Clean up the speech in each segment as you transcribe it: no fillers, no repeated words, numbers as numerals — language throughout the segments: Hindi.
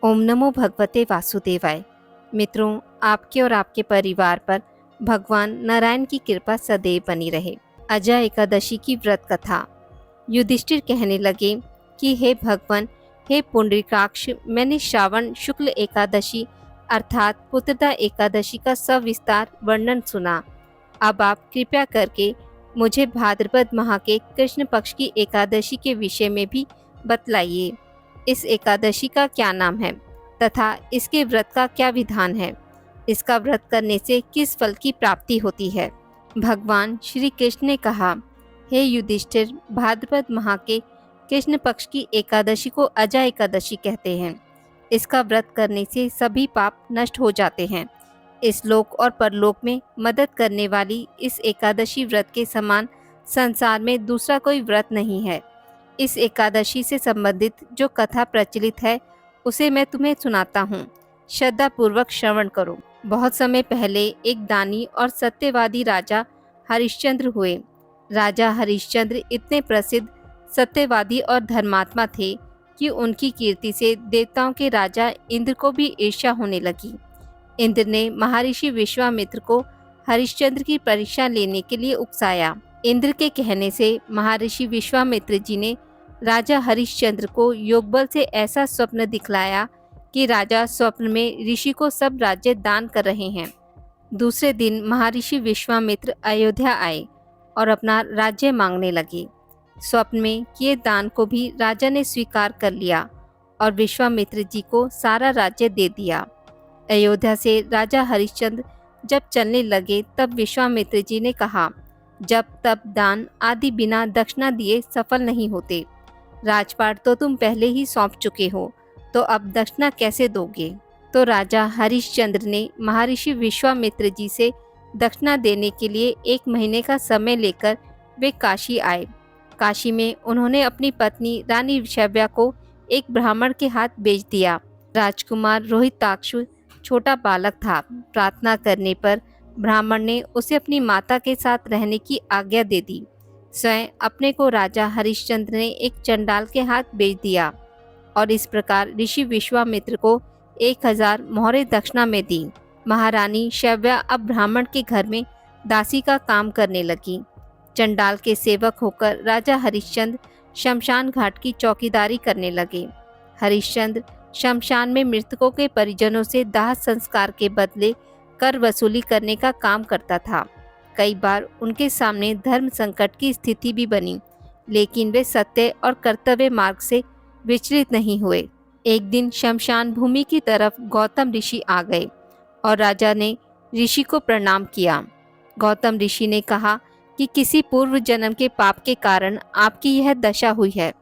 ओम नमो भगवते वासुदेवाय। मित्रों, आपके और आपके परिवार पर भगवान नारायण की कृपा सदैव बनी रहे। अजय एकादशी की व्रत कथा। युधिष्ठिर कहने लगे कि हे भगवान, हे पुंडरीकाक्ष, मैंने श्रावण शुक्ल एकादशी अर्थात पुत्रदा एकादशी का सविस्तार वर्णन सुना। अब आप कृपया करके मुझे भाद्रपद माह के कृष्ण पक्ष की एकादशी के विषय में भी बतलाइए। इस एकादशी का क्या नाम है तथा इसके व्रत का क्या विधान है? इसका व्रत करने से किस फल की प्राप्ति होती है? भगवान श्री कृष्ण ने कहा, हे युधिष्ठिर, भाद्रपद माह के कृष्ण पक्ष की एकादशी को अजय एकादशी कहते हैं। इसका व्रत करने से सभी पाप नष्ट हो जाते हैं। इस लोक और परलोक में मदद करने वाली इस एकादशी व्रत के समान संसार में दूसरा कोई व्रत नहीं है। इस एकादशी से संबंधित जो कथा प्रचलित है उसे मैं तुम्हें सुनाता हूँ। श्रद्धा पूर्वक श्रवण करो। बहुत समय पहले एक दानी और सत्यवादी राजा हरिश्चंद्र हुए। राजा हरिश्चंद्र इतने प्रसिद्ध सत्यवादी और धर्मात्मा थे कि उनकी कीर्ति से देवताओं के राजा इंद्र को भी ईर्ष्या होने लगी। इंद्र ने महर्षि विश्वामित्र को हरिश्चंद्र की परीक्षा लेने के लिए उकसाया। इंद्र के कहने से महर्षि विश्वामित्र जी ने राजा हरिश्चंद्र को योगबल से ऐसा स्वप्न दिखलाया कि राजा स्वप्न में ऋषि को सब राज्य दान कर रहे हैं। दूसरे दिन महर्षि विश्वामित्र अयोध्या आए और अपना राज्य मांगने लगे। स्वप्न में किए दान को भी राजा ने स्वीकार कर लिया और विश्वामित्र जी को सारा राज्य दे दिया। अयोध्या से राजा हरिश्चंद्र जब चलने लगे तब विश्वामित्र जी ने कहा, जब तब दान आदि बिना दक्षिणा दिए सफल नहीं होते। राजपाट तो तुम पहले ही सौंप चुके हो, तो अब दक्षिणा कैसे दोगे? तो राजा हरिश्चंद्र ने महर्षि विश्वामित्र जी से दक्षिणा देने के लिए 1 महीने का समय लेकर वे काशी आए। काशी में उन्होंने अपनी पत्नी रानी शैव्या को एक ब्राह्मण के हाथ बेच दिया। राजकुमार रोहिताक्ष छोटा बालक था। प्रार्थना करने पर ब्राह्मण ने उसे अपनी माता के साथ रहने की आज्ञा दे दी। स्वयं अपने को राजा हरिश्चंद्र ने एक चंडाल के हाथ बेच दिया और इस प्रकार ऋषि विश्वामित्र को 1000 मोहरें दक्षिणा में दी। महारानी शैव्या अब ब्राह्मण के घर में दासी का काम करने लगी। चंडाल के सेवक होकर राजा हरिश्चंद्र शमशान घाट की चौकीदारी करने लगे। हरिश्चंद्र शमशान में मृतकों के परिजनों से दाह संस्कार के बदले कर वसूली करने का काम करता था। कई बार उनके सामने धर्म संकट की स्थिति भी बनी, लेकिन वे सत्य और कर्तव्य मार्ग से विचलित नहीं हुए। एक दिन शमशान भूमि की तरफ गौतम ऋषि आ गए और राजा ने ऋषि को प्रणाम किया। गौतम ऋषि ने कहा कि किसी पूर्व जन्म के पाप के कारण आपकी यह दशा हुई है।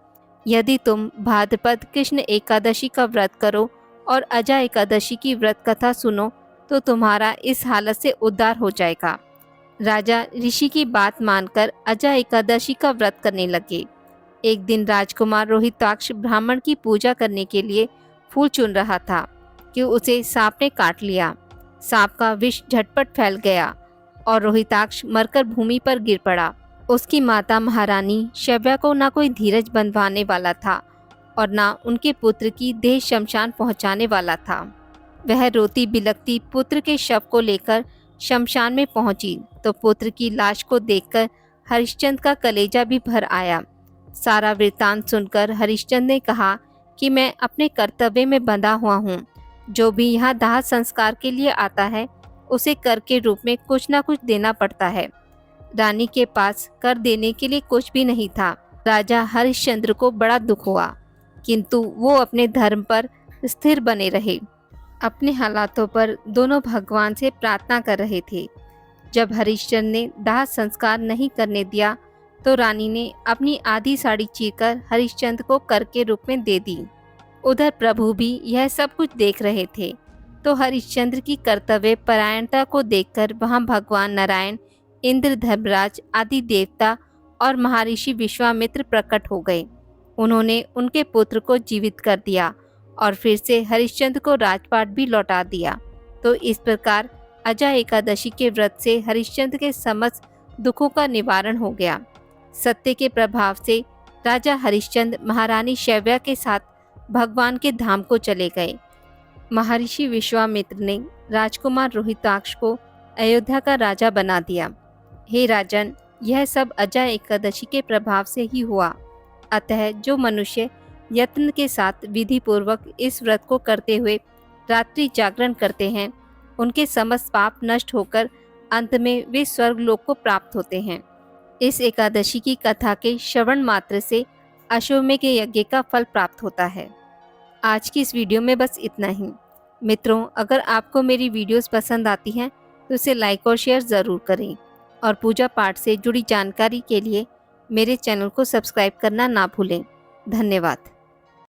यदि तुम भाद्रपद कृष्ण एकादशी का व्रत करो और अजय एकादशी की व्रत कथा सुनो तो तुम्हारा इस हालत से उद्धार हो जाएगा। राजा ऋषि की बात मानकर अजय एकादशी का व्रत करने लगे। एक दिन राजकुमार रोहिताक्ष ब्राह्मण की पूजा करने के लिए फूल चुन रहा था कि उसे सांप ने काट लिया। सांप का विष झटपट फैल गया और रोहिताक्ष मरकर भूमि पर गिर पड़ा। उसकी माता महारानी शैव्या को ना कोई धीरज बंधवाने वाला था और ना उनके पुत्र की देह शमशान पहुंचाने वाला था। वह रोती बिलखती पुत्र के शव को लेकर शमशान में पहुंची तो पुत्र की लाश को देखकर हरिश्चंद्र का कलेजा भी भर आया। सारा वृत्तांत सुनकर हरिश्चंद्र ने कहा कि मैं अपने कर्तव्य में बंधा हुआ हूँ। जो भी यहाँ दाह संस्कार के लिए आता है उसे कर के रूप में कुछ ना कुछ देना पड़ता है। रानी के पास कर देने के लिए कुछ भी नहीं था। राजा हरिश्चंद्र को बड़ा दुख हुआ, किंतु वो अपने धर्म पर स्थिर बने रहे। अपने हालातों पर दोनों भगवान से प्रार्थना कर रहे थे। जब हरिश्चंद्र ने दाह संस्कार नहीं करने दिया तो रानी ने अपनी आधी साड़ी चीरकर हरिश्चंद्र को कर के रूप में दे दी। उधर प्रभु भी यह सब कुछ देख रहे थे तो हरिश्चंद्र की कर्तव्य परायणता को देखकर वहां भगवान नारायण, इंद्र, धर्मराज आदि देवता और महर्षि विश्वामित्र प्रकट हो गए। उन्होंने उनके पुत्र को जीवित कर दिया और फिर से हरिश्चंद्र को राजपाट भी लौटा दिया। तो इस प्रकार अजय एकादशी के व्रत से हरिश्चंद्र के समस्त दुखों का निवारण हो गया। सत्य के प्रभाव से राजा हरिश्चंद्र महारानी शैव्या के साथ भगवान के धाम को चले गए महर्षि विश्वामित्र ने राजकुमार रोहिताक्ष को अयोध्या का राजा बना दिया। हे राजन, यह सब अजय एकादशी के प्रभाव से ही हुआ। अतः जो मनुष्य यत्न के साथ विधि पूर्वक इस व्रत को करते हुए रात्रि जागरण करते हैं, उनके समस्त पाप नष्ट होकर अंत में वे स्वर्गलोक को प्राप्त होते हैं। इस एकादशी की कथा के श्रवण मात्र से अश्वमेध के यज्ञ का फल प्राप्त होता है। आज की इस वीडियो में बस इतना ही। मित्रों, अगर आपको मेरी वीडियोस पसंद आती हैं तो इसे लाइक और शेयर ज़रूर करें और पूजा पाठ से जुड़ी जानकारी के लिए मेरे चैनल को सब्सक्राइब करना ना भूलें। धन्यवाद।